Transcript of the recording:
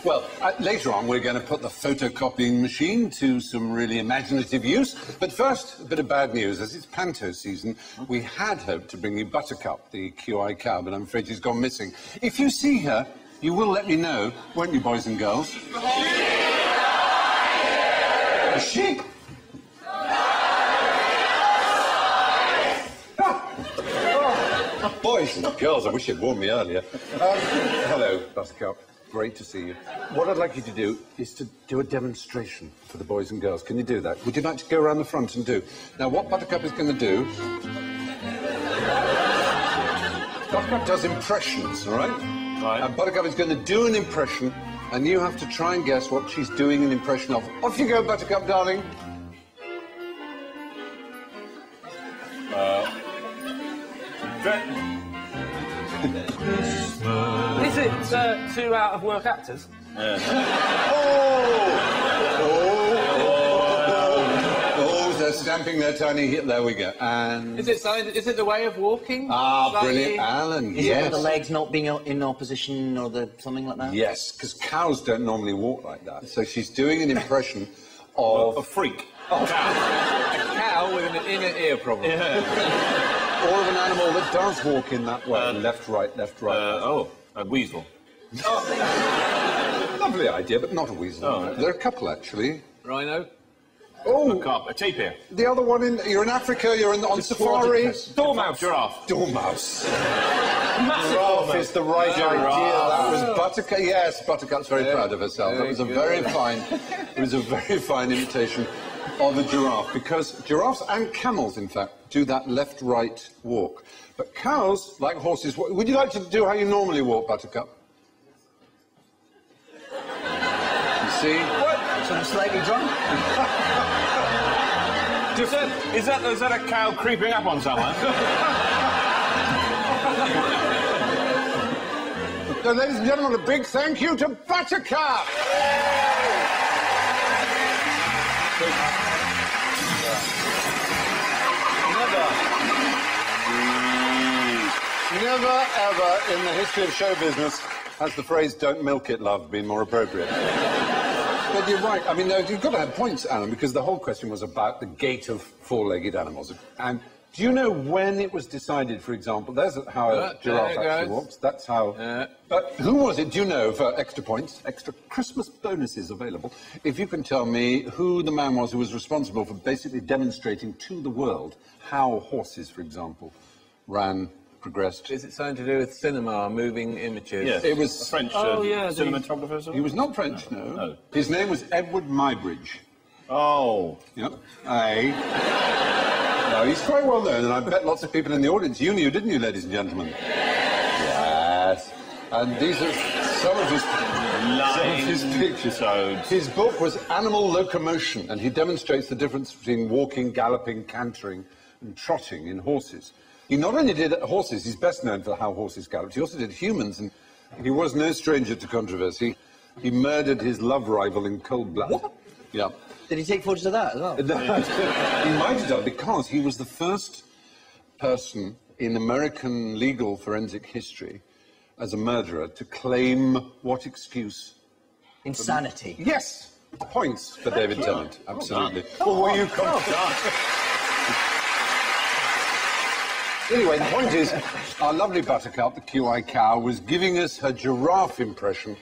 Well, later on, we're going to put the photocopying machine to some really imaginative use. But first, a bit of bad news. As it's Panto season, we had hoped to bring you Buttercup, the QI cow, but I'm afraid she's gone missing. If you see her, you will let me know, won't you, boys and girls? Is she? Boys and girls, I wish you'd warned me earlier. Hello, Buttercup. Great to see you. What I'd like you to do is to do a demonstration for the boys and girls. Can you do that? Would you like to go around the front and do? Now, what Buttercup is going to do... Buttercup does impressions, all right? Right. And Buttercup is going to do an impression, and you have to try and guess what she's doing an impression of. Off you go, Buttercup, darling. Is it 2 out-of-work actors? Oh, they're stamping their tiny hip. There we go. And is it the way of walking? Ah, brilliant, Alan. Is it the legs not being in opposition or something like that? Yes, because cows don't normally walk like that. So she's doing an impression of a freak. A cow with an inner ear problem. Yeah. Or of an animal that does walk in that way. Left, right, left, right. A weasel. Lovely idea, but not a weasel. Oh. There are a couple, actually. Rhino. Oh, a tapir. The other one you're in Africa. You're on safari. Dormouse. Giraffe. Dormouse. Giraffe is the right idea. That was Buttercup. Yes, Buttercup's very proud of herself. That was a very fine. It was a very fine imitation of a giraffe, because giraffes and camels, in fact, do that left-right walk. But cows, like horses, would you like to do how you normally walk, Buttercup? You see? What? So I'm slightly drunk? Is that a cow creeping up on someone? So, ladies and gentlemen, a big thank you to Buttercup! Never, ever in the history of show business has the phrase "don't milk it, love" been more appropriate. But you're right. I mean, you've got to have points, Alan, because the whole question was about the gait of four-legged animals. And do you know when it was decided, for example? There's how a giraffe actually walks. That's how... But who was it, do you know, for extra points, extra Christmas bonuses available, if you can tell me who the man was who was responsible for basically demonstrating to the world how horses, for example, progressed. Is it something to do with cinema, moving images? Yes. It was French cinematographer. He was not French, no. His name was Edward Muybridge. Oh. Yep. No, he's quite well known, and I bet lots of people in the audience, you knew, didn't you, ladies and gentlemen? Yes. And these are some of his pictures. His book was Animal Locomotion, and he demonstrates the difference between walking, galloping, cantering, and trotting in horses. He not only did horses, he's best known for how horses galloped, he also did humans, and he was no stranger to controversy. He murdered his love rival in cold blood. What? Yeah. Did he take photos of that as well? He might have done, because he was the first person in American legal forensic history as a murderer to claim what excuse? Insanity. Yes! Points for David Tennant, absolutely. Well, were you Anyway, the point is, our lovely Buttercup, the QI cow, was giving us her giraffe impression